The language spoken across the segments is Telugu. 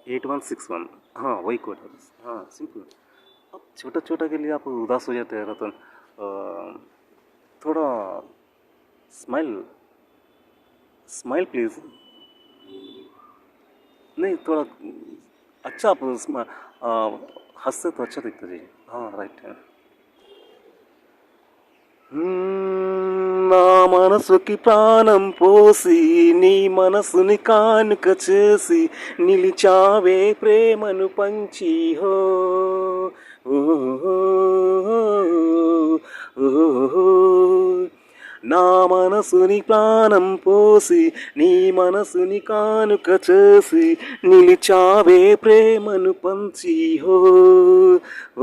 8161। हाँ वही कोड है बस। हाँ सिंपल। अब छोटा छोटा के लिए आप उदास हो जाते हैं रतन। थोड़ा स्माइल, स्माइल प्लीज़। नहीं थोड़ा अच्छा आप हंसते तो अच्छा दिखता जी। हाँ राइट है। నా మనసుకి ప్రాణం పోసి నీ మనసుని కానుక చేసి నిలిచావే ప్రేమను పంచి హో ఓహో ఓహో నా మనసుని ప్రాణం పోసి నీ మనసుని కానుక చేసి నిలిచావే ప్రేమను పంచి హో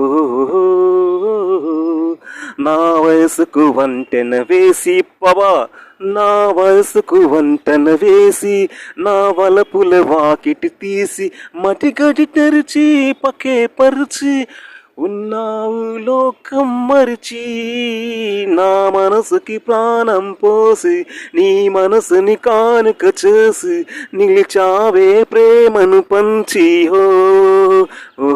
ఓహో నా వయసుకు వంటెన వేసి పవా నా వయసుకు వంటన వేసి నా వలపుల వాకిటి తీసి మటిగడి తెరిచి పకే పరిచి ఉన్నావు లోకం మరిచి నా మనసుకి ప్రాణం పోసి నీ మనసుని కానుక చేసి నిలిచావే ప్రేమను పంచి హో ఓ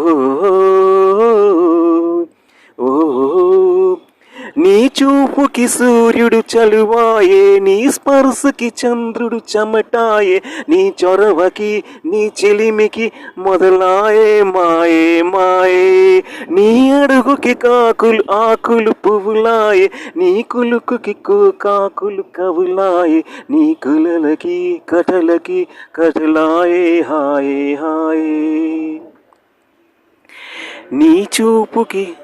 నీ చూపుకి సూర్యుడు చలువాయే నీ స్పర్శకి చంద్రుడు చెమటాయే నీ చొరవకి నీ చెలిమికి మొదలాయే మాయే మాయే నీ అడుగుకి కాకులు ఆకులు పువ్వులాయే నీ కులుకుకి కాకులు కవులాయే నీ కులలకి కటలకి కటలాయే హాయే హాయే నీ చూపుకి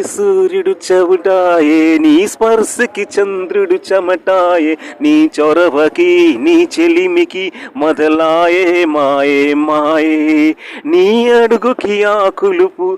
సూర్యుడు చెవుటాయే నీ స్పర్శకి చంద్రుడు చెమటాయే నీ చొరవకి నీ చెలిమికి మొదలాయే మాయే మాయే నీ అడుగుకి ఆకులు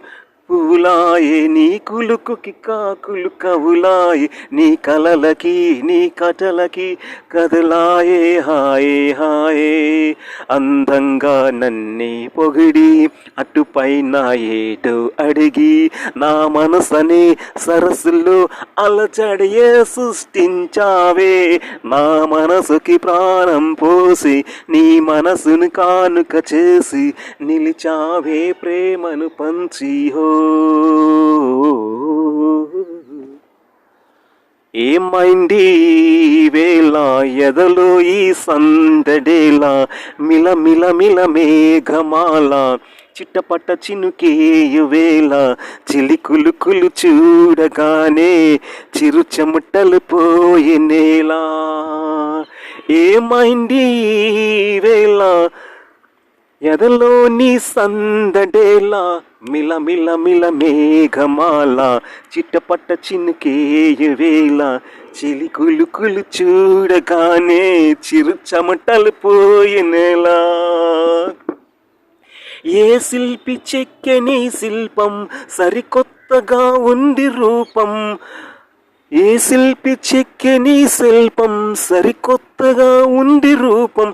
పువ్వులాయే నీ కులుకుకి కాకులు కవులాయే నీ కలలకి నీ కటలకి కదలాయే హాయే హాయే అందంగా నన్నే పొగిడి అటుపైన ఏటో అడిగి నా మనసనే సరస్సులో అలచడియే సృష్టించావే నా మనసుకి ప్రాణం పోసి నీ మనసును కానుక చేసి నిలిచావే ప్రేమను పంచి హో ఏమైంది వేళ ఎదలో ఈ సందడేలా మిల మేఘమాల చిట్టపట్ట చినుకేయు వేళ చిలికులుకులు చూడగానే చిరు చెమటలు పోయినేలా ఏమైంది వేళ ఎదలో నీ సందడేలా మిల మేఘమాల చిట్టపట్ట చినుకేయు వేళ చిలికులుకులు చూడగానే చిరు చెమటలు పోయినేలా ఏ శిల్పి చెక్కని శిల్పం సరికొత్తగా ఉంది రూపం ఏ శిల్పి చెక్కని శిల్పం సరికొత్తగా ఉంది రూపం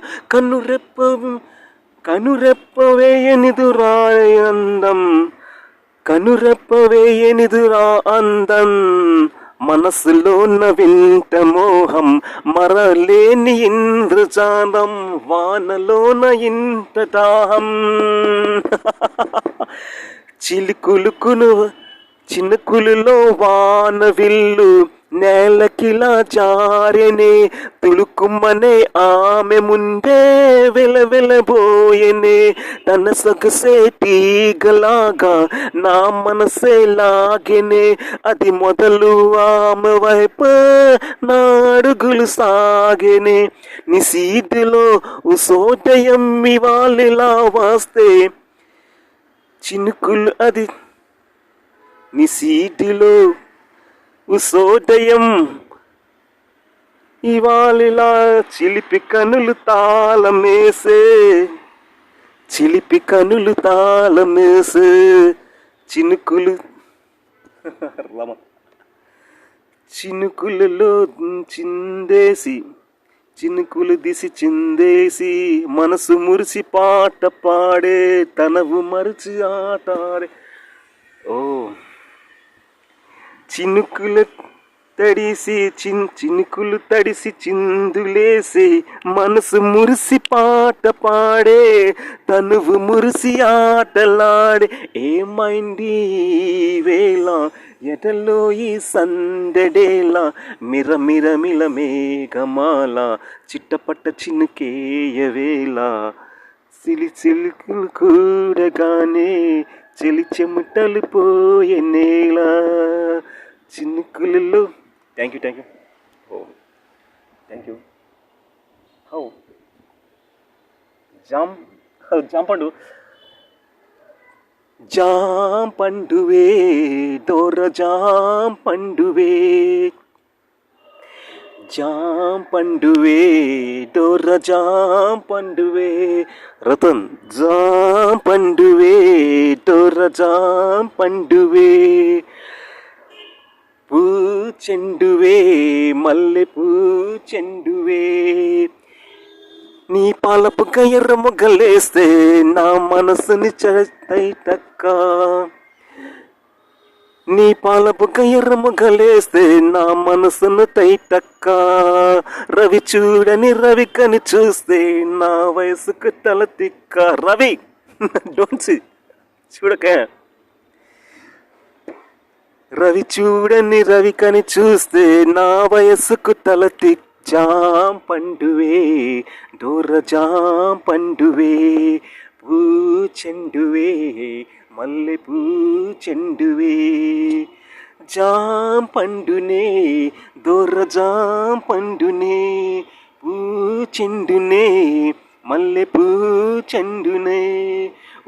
కనురెప్పవేయనిదురా అందం కనురెప్పవేయనిదురా అందం మనసులోన వింట మోహం మరలేని ఇంద్రజాలం వానలోన ఇంత దాహం చినుకులులో వాన విల్లు నేలకిలా జారెనే తులుకుమ్మనే ఆమె ముందే వెలబోయెనే తన సొగసే తీగలాగా నా మనసే లాగెనే అది మొదలు ఆమె వైపు నా అడుగులు సాగెనే నిశీదిలో ఉసోదయం ఇవాళిలా వస్తే చినుకులు అది నిశీదిలో ఉసోదయం ఇవాళిలా చిలిపి కనులు తాళమేసే చినుకులలో చినుకులు దిసి చిందేసి మనసు మురిసి పాట పాడే తనవు మరిచి ఆటాడే ఓ చినుకుల తడిసి చినుకులు తడిసి చిందులేసి మనసు మురిసి పాట పాడే తనువు మురిసి ఆటలాడే ఏమైంది ఈ వేళ ఎటలో ఈ సందడేలా మిరమిల మేఘమాల చిట్టపట్ట చినుకేయవేళ చిలుకులు కూడగానే చెమటలు పోయే నేల చినుకులలో thank you oh thank you how జాంపండు జాంపండువే డోర జాంపండువే జాంపండువే డోర జాంపండువే రతన్ జాంపండువే డోర జాంపండువే పూచెండువే మల్లె పూచెండువే నీ పాలపు ఎర్ర మొగ్గలేస్తే నా మనసుని చైతక్క నీ పాలపు ఎర్ర మొగ్గలేస్తే నా మనసును తైతక్క రవి చూడని రవి కని చూస్తే నా వయసుకు తల తిక్క రవి డోంట్ చూడక రవి చూడని రవి కని చూస్తే నా వయసుకు తల తిక్క జాంపండువే డోర జాంపండువే పూచెండువే మల్లె పూచెండువే జాంపండునే డోర జాంపండునే పూచెండునే మల్లె పూచెండునే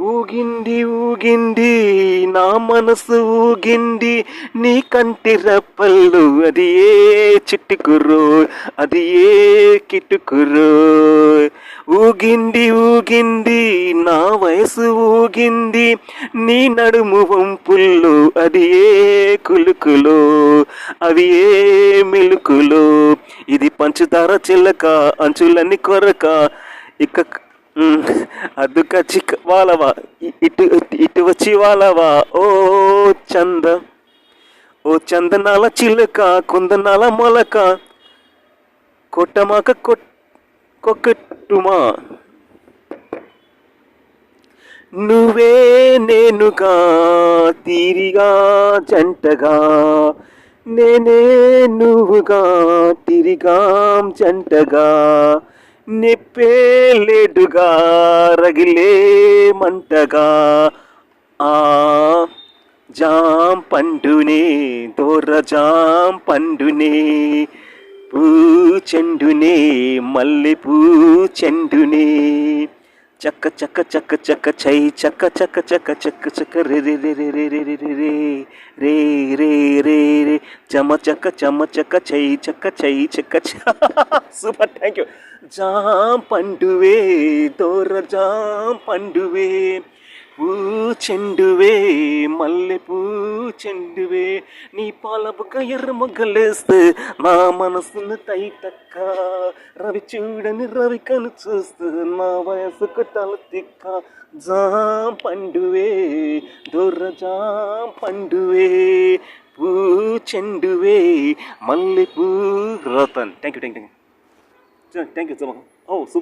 ఊగింది నా మనసు ఊగింది నీ కంటి రెప్పల్లో అది ఏ చిట్టుకురో అది ఏ కిట్టుకురో ఊగింది నా వయసు ఊగింది నీ నడుము వంపుల్లో అది ఏ కులుకులో అవి ఏ మెలుకులో ఇది పంచదార చిల్లక అంచులన్నీ కొరక ఇక అదుక చిక్క వాళ్ళవా ఇటు వచ్చి వాళ్ళవా ఓ చందనాల చిలుక కుందనాల మొలక కొట్టమాక కొక్కట్టుమా నువ్వే నేనుగా తీరిగా జంటగా నేనే నువ్వుగా తిరిగా జంటగా నెప్పేలేడుగా రగిలే మంటగా ఆ జాంపండునే దోర జాంపండునే పూచెండునే మల్లె పూచెండునే చక్క చక్క చక్క చక్క చై చక్క చక్క చక్క చక్క చక్క రే రే రే రే రే రే రే రే రే రే రే రే చమ చక్క చై చక్క చై చక్క సూపర్ థ్యాంక్ యూ జాంపండువే దోర జాంపండువే పూచెండువే మల్లె పూచెండువే నీ పాలబుక ఎర్ర మొగ్గలేస్తే నా మనసును తైతక్క రవి చూడని రవి కను చూస్తే నా వయసుకు తల తిక్క జాంపండువే దొర్ర జాంపండువే పూచెండువే మల్లె పూ Ratan thank you thank you so much oh super